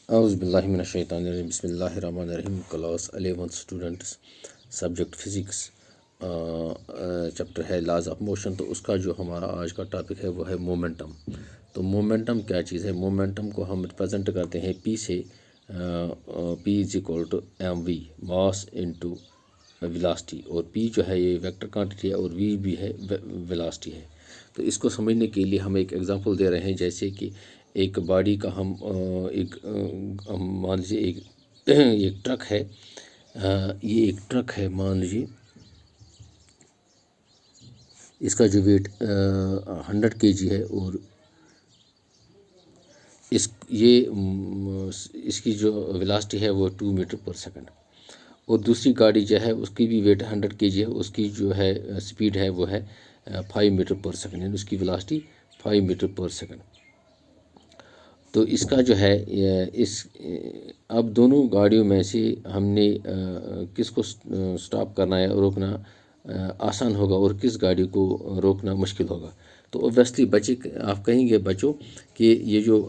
औज़ुबिल्लाहिमिनश्शैतानिर्रजीम बिस्मिल्लाहिर्रहमानिर्रहीम। Class 11 students, subject physics, chapter है laws of motion. तो उसका जो हमारा आज का टॉपिक है वो है मोमेंटम। तो मोमेंटम क्या चीज़ है? मोमेंटम को हम रिप्रेजेंट करते हैं पी से। P is equal to M V, mass into velocity. और पी जो है ये वेक्टर क्वांटिटी है और वी भी है वेलोसिटी है। तो इसको समझने के लिए हम एक एग्जांपल दे रहे हैं, जैसे कि एक बॉडी का हम मान लीजिए एक एक ट्रक है। ये एक ट्रक है, मान लीजिए इसका जो वेट 100 kg है और इसकी जो वेलोसिटी है वो 2 मीटर पर सेकंड। और दूसरी गाड़ी जो है उसकी भी वेट 100 kg है, उसकी जो है स्पीड है वो है 5 मीटर पर सेकंड, यानी उसकी वेलोसिटी 5 मीटर पर सेकंड। तो इसका जो है अब दोनों गाड़ियों में से हमने किसको स्टॉप करना है, रोकना आसान होगा और किस गाड़ी को रोकना मुश्किल होगा। तो ओब्वियसली बच्चे, आप कहेंगे बच्चों कि ये जो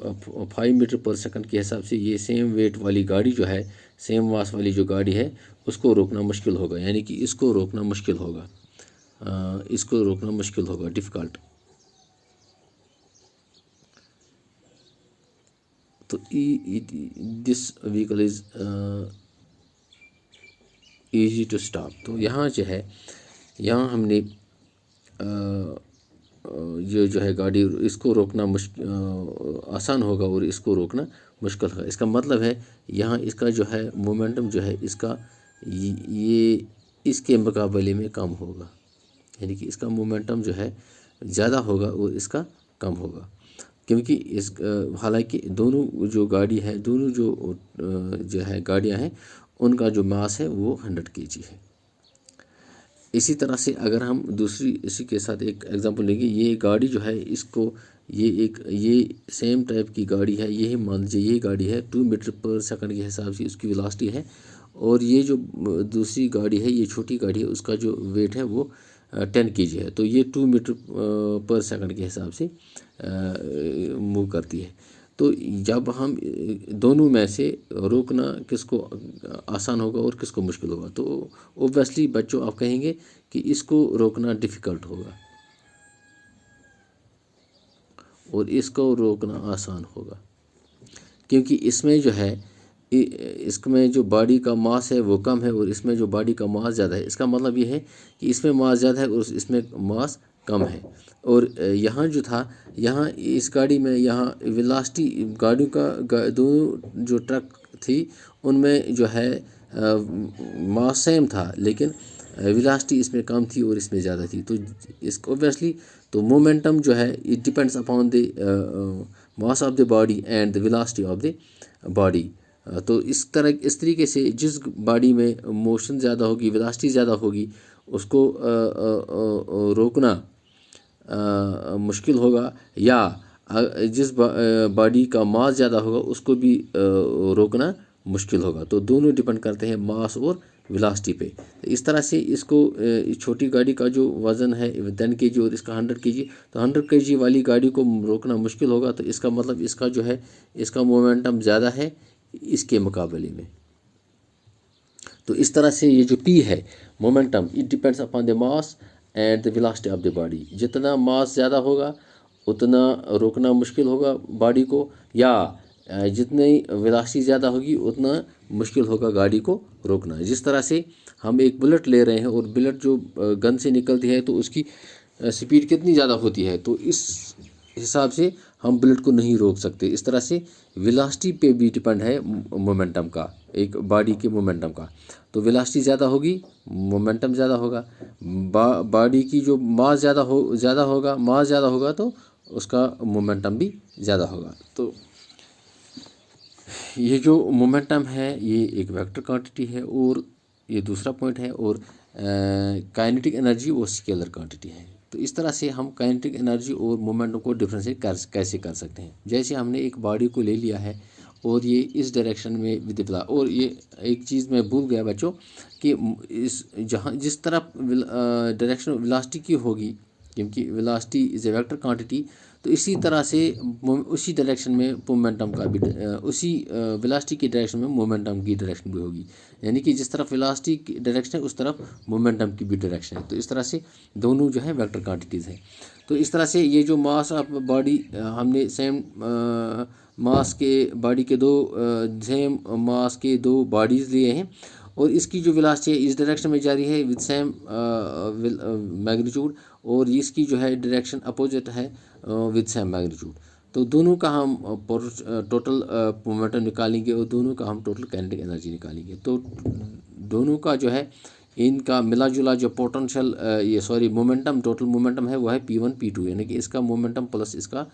5 मीटर पर सेकंड के हिसाब से ये सेम वेट वाली गाड़ी जो है, सेम मास वाली जो गाड़ी है, उसको रोकना मुश्किल होगा, यानी कि इसको रोकना मुश्किल होगा, इसको रोकना मुश्किल होगा, डिफ़िकल्ट। तो this vehicle is easy to stop. तो यहाँ जो है, यहाँ हमने ये जो है गाड़ी, इसको रोकना आसान होगा और इसको रोकना मुश्किल होगा। इसका मतलब है यहाँ इसका जो है मोमेंटम जो है इसका ये इसके मुकाबले में कम होगा, यानी कि इसका मोमेंटम जो है ज़्यादा होगा और इसका कम होगा, क्योंकि इस हालांकि दोनों जो गाड़ी है, दोनों जो है गाड़ियां हैं, उनका जो मास है वो 100 kg है। इसी तरह से अगर हम दूसरी इसी के साथ एक एग्जांपल लेंगे, ये गाड़ी जो है इसको ये सेम टाइप की गाड़ी है, ये मान लीजिए ये गाड़ी है 2 मीटर पर सेकंड के हिसाब से उसकी वेलोसिटी है। और ये जो दूसरी गाड़ी है, ये छोटी गाड़ी है, उसका जो वेट है वो 10 kg है। तो ये 2 मीटर पर सेकंड के हिसाब से मूव करती है। तो जब हम दोनों में से रोकना किसको आसान होगा और किसको मुश्किल होगा, तो ओब्वियसली बच्चों आप कहेंगे कि इसको रोकना डिफ़िकल्ट होगा और इसको रोकना आसान होगा, क्योंकि इसमें जो है इसमें जो बॉडी का मास है वो कम है और इसमें जो बॉडी का मास ज़्यादा है। इसका मतलब ये है कि इसमें मास ज़्यादा है और इसमें मास कम है। और यहाँ जो था, यहाँ इस गाड़ी में यहाँ वेलोसिटी गाड़ियों का दोनों जो ट्रक थी उनमें जो है मास सेम था, लेकिन वेलोसिटी इसमें कम थी और इसमें ज़्यादा थी। तो इसको ओब्वियसली तो मोमेंटम जो है it depends upon the mass of the body and the velocity of the body. तो इस तरीके से जिस बॉडी में मोशन ज़्यादा होगी, वेलोसिटी ज़्यादा होगी, उसको रोकना मुश्किल होगा, या जिस बॉडी का मास ज़्यादा होगा उसको भी रोकना मुश्किल होगा। तो दोनों डिपेंड करते हैं मास और वेलोसिटी पे। इस तरह से इसको छोटी गाड़ी का जो वज़न है 10 kg और इसका 100 kg, तो 100 kg वाली गाड़ी को रोकना मुश्किल होगा। तो इसका मतलब इसका जो है इसका मोमेंटम ज़्यादा है इसके मुकाबले में। तो इस तरह से ये जो P है momentum, it depends upon the mass and the velocity of the body. जितना मास ज़्यादा होगा उतना रोकना मुश्किल होगा बॉडी को, या जितनी वेलोसिटी ज़्यादा होगी उतना मुश्किल होगा गाड़ी को रोकना। जिस तरह से हम एक बुलेट ले रहे हैं और बुलेट जो गन से निकलती है तो उसकी स्पीड कितनी ज़्यादा होती है, तो इस हिसाब से हम बुलेट को नहीं रोक सकते। इस तरह से वेलोसिटी पे भी डिपेंड है मोमेंटम का, एक बॉडी के मोमेंटम का। तो वेलोसिटी ज़्यादा होगी, मोमेंटम ज़्यादा होगा। बॉडी की जो मास ज़्यादा होगा, मास ज़्यादा होगा तो उसका मोमेंटम भी ज़्यादा होगा। तो ये जो मोमेंटम है ये एक वेक्टर क्वांटिटी है और ये दूसरा पॉइंट है। और काइनेटिक एनर्जी वो स्केलर क्वांटिटी है। तो इस तरह से हम काइनेटिक एनर्जी और मोमेंटम को डिफ्रेंशिएट कैसे कर सकते हैं। जैसे हमने एक बॉडी को ले लिया है और ये इस डायरेक्शन में विद, और ये एक चीज़ मैं भूल गया बच्चों कि इस जिस तरफ डायरेक्शन वेलोसिटी की होगी, क्योंकि velocity is a vector quantity, तो इसी तरह से उसी डायरेक्शन में मोमेंटम का भी उसी वेलोसिटी की डायरेक्शन में मोमेंटम की डायरेक्शन भी होगी, यानी कि जिस तरफ वेलोसिटी की डायरेक्शन है उस तरफ मोमेंटम की भी डायरेक्शन है। तो इस तरह से दोनों जो है वेक्टर क्वांटिटीज़ हैं। तो इस तरह से ये जो मास ऑफ बॉडी हमने सेम मास के बॉडी के दो सेम मास के दो बॉडीज़ लिए हैं और इसकी जो वेलोसिटी है इस डायरेक्शन में जारी है विद सेम मैग्नीट्यूड और इसकी जो है डायरेक्शन अपोजिट है विद सेम मैग्नीट्यूड। तो दोनों का हम टोटल मोमेंटम निकालेंगे और दोनों का हम टोटल काइनेटिक एनर्जी निकालेंगे। तो दोनों का जो है इनका मिला जुला जो पोटेंशियल मोमेंटम टोटल मोमेंटम है वो है P1 P2, यानी कि इसका मोमेंटम प्लस इसका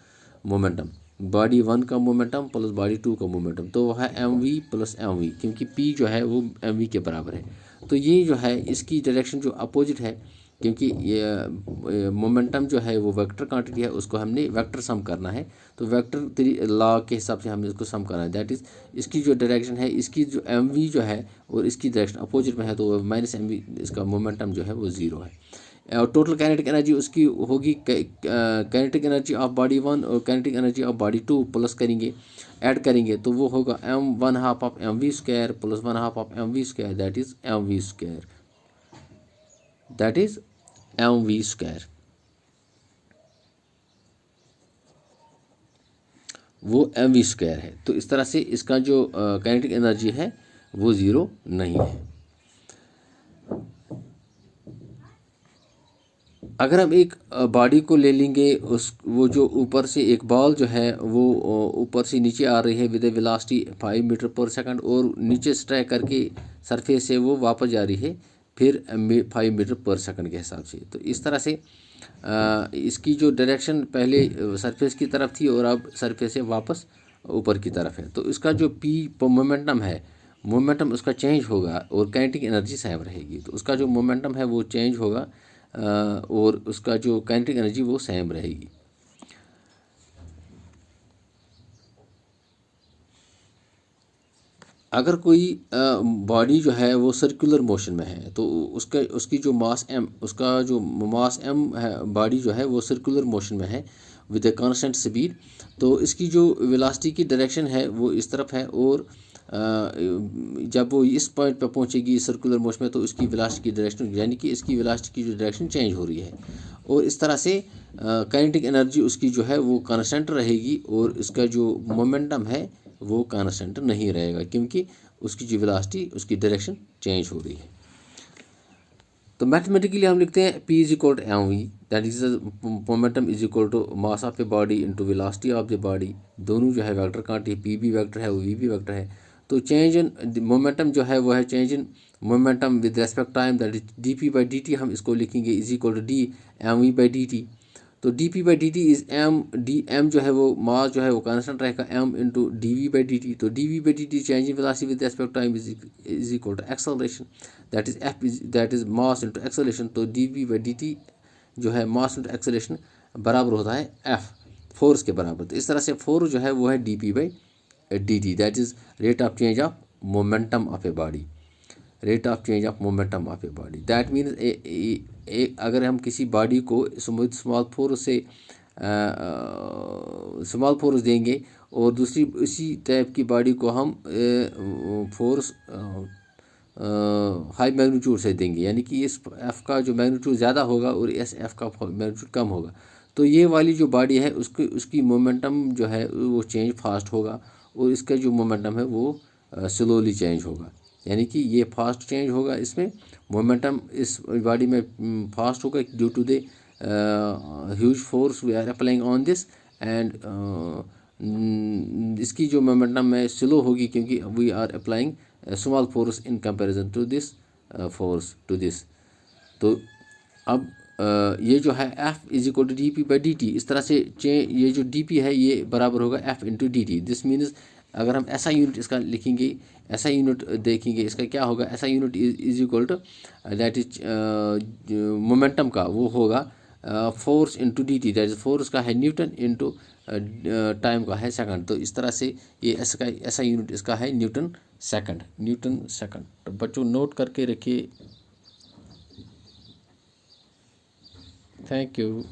मोमेंटम, बॉडी 1 का मोमेंटम प्लस बॉडी 2 का मोमेंटम, तो वह है mv प्लस mv, क्योंकि p जो है वो mv के बराबर है। तो ये जो है इसकी डायरेक्शन जो अपोजिट है, क्योंकि ये मोमेंटम जो है वो वेक्टर क्वांटिटी है, उसको हमने वेक्टर सम करना है। तो वेक्टर लॉ के हिसाब से हमने इसको सम करना है, दैट इज़ इसकी जो डायरेक्शन है इसकी जो mv जो है और इसकी डायरेक्शन अपोजिट में है, तो माइनस mv इसका मोमेंटम जो है वो 0 है। और टोटल काइनेटिक एनर्जी उसकी होगी काइनेटिक एनर्जी ऑफ बॉडी 1 और kinetic energy of body 2 plus करेंगे, ऐड करेंगे, तो वो होगा m1/2 of mv square plus 1/2 of mv square, that is mv square, that is mv square. वो mv स्क्वायर है। तो इस तरह से इसका जो काइनेटिक एनर्जी है वो 0 नहीं है। अगर हम एक बॉडी को ले लेंगे, उस वो जो ऊपर से एक बॉल जो है वो ऊपर से नीचे आ रही है विद ए वेलोसिटी 5 मीटर पर सेकंड और नीचे स्ट्राइक करके सरफेस से वो वापस जा रही है फिर 5 मीटर पर सेकंड के हिसाब से। तो इस तरह से इसकी जो डायरेक्शन पहले सरफेस की तरफ थी और अब सरफेस से वापस ऊपर की तरफ है। तो इसका जो पी मोमेंटम है, मोमेंटम उसका चेंज होगा और काइनेटिक एनर्जी सेम रहेगी। तो उसका जो मोमेंटम है वो चेंज होगा और उसका जो काइनेटिक एनर्जी वो सेम रहेगी। अगर कोई बॉडी जो है वो सर्कुलर मोशन में है तो उसकी जो मास m, उसका जो मास m है, बॉडी जो है वो सर्कुलर मोशन में है विद ए कांस्टेंट स्पीड, तो इसकी जो वेलोसिटी की डायरेक्शन है वो इस तरफ है और जब वो इस पॉइंट पर पहुंचेगी सर्कुलर मोशन में तो इसकी वेलोसिटी की डायरेक्शन, यानी कि इसकी वेलोसिटी की जो डायरेक्शन चेंज हो रही है और इस तरह से काइनेटिक एनर्जी उसकी जो है वो कांस्टेंट रहेगी और इसका जो मोमेंटम है वो कांस्टेंट नहीं रहेगा, क्योंकि उसकी जो वेलोसिटी उसकी डायरेक्शन चेंज हो रही है। तो मैथमेटिकली हम लिखते हैं P is equal to mv, that is momentum is equal to mass of a body into velocity of the body. दोनों जो है वेक्टर क्वांटिटी, P भी वेक्टर है, V भी वेक्टर है। तो चेंज इन मोमेंटम जो है वो है change in momentum with respect time, that is dp/dt, हम इसको लिखेंगे is equal to d mv/dt। तो dp/dt इज m जो है वो मास जो है वो कांस्टेंट रहेगा m इंटू dv/dt। तो dv/dt change in velocity with respect time is equal to acceleration, that is f that is mass into acceleration. तो dv/dt जो है मास इंटू एक्सेलरेशन बराबर होता है f, फोर्स के बराबर। तो इस तरह से फोर्स जो है वो है dp/dt, that is rate of change of momentum of a body, rate of change of momentum of a body. That means अगर हम किसी बॉडी को स्मॉल फोर्स देंगे और दूसरी उसी टाइप की बॉडी को हम फोर्स हाई मैग्नीट्यूड से देंगे, यानी कि इस एफ़ का जो मैग्नीट्यूड ज़्यादा होगा और इस एफ़ का मैग्नीट्यूड कम होगा, तो ये वाली जो बॉडी है उसकी मोमेंटम जो है वो चेंज फास्ट होगा और इसका जो मोमेंटम है वो स्लोली चेंज होगा, यानी कि ये फास्ट चेंज होगा, इसमें मोमेंटम इस बॉडी में फास्ट होगा due to the huge force we are applying on this, and इसकी जो मोमेंटम है स्लो होगी क्योंकि we are applying small force in comparison to this force to this. तो अब ये जो है F is equal to dp/dt, इस तरह से ये जो dp है ये बराबर होगा F into dt। This means अगर हम ऐसा यूनिट इसका लिखेंगे, ऐसा यूनिट देखेंगे, इसका क्या होगा, ऐसा unit is equal to that is momentum का वो होगा force into dt, that is force का है न्यूटन इंटू टाइम का है सेकंड। तो इस तरह से ये ऐसा यूनिट इसका है न्यूटन सेकंड। तो बच्चों नोट करके रखिए। Thank you.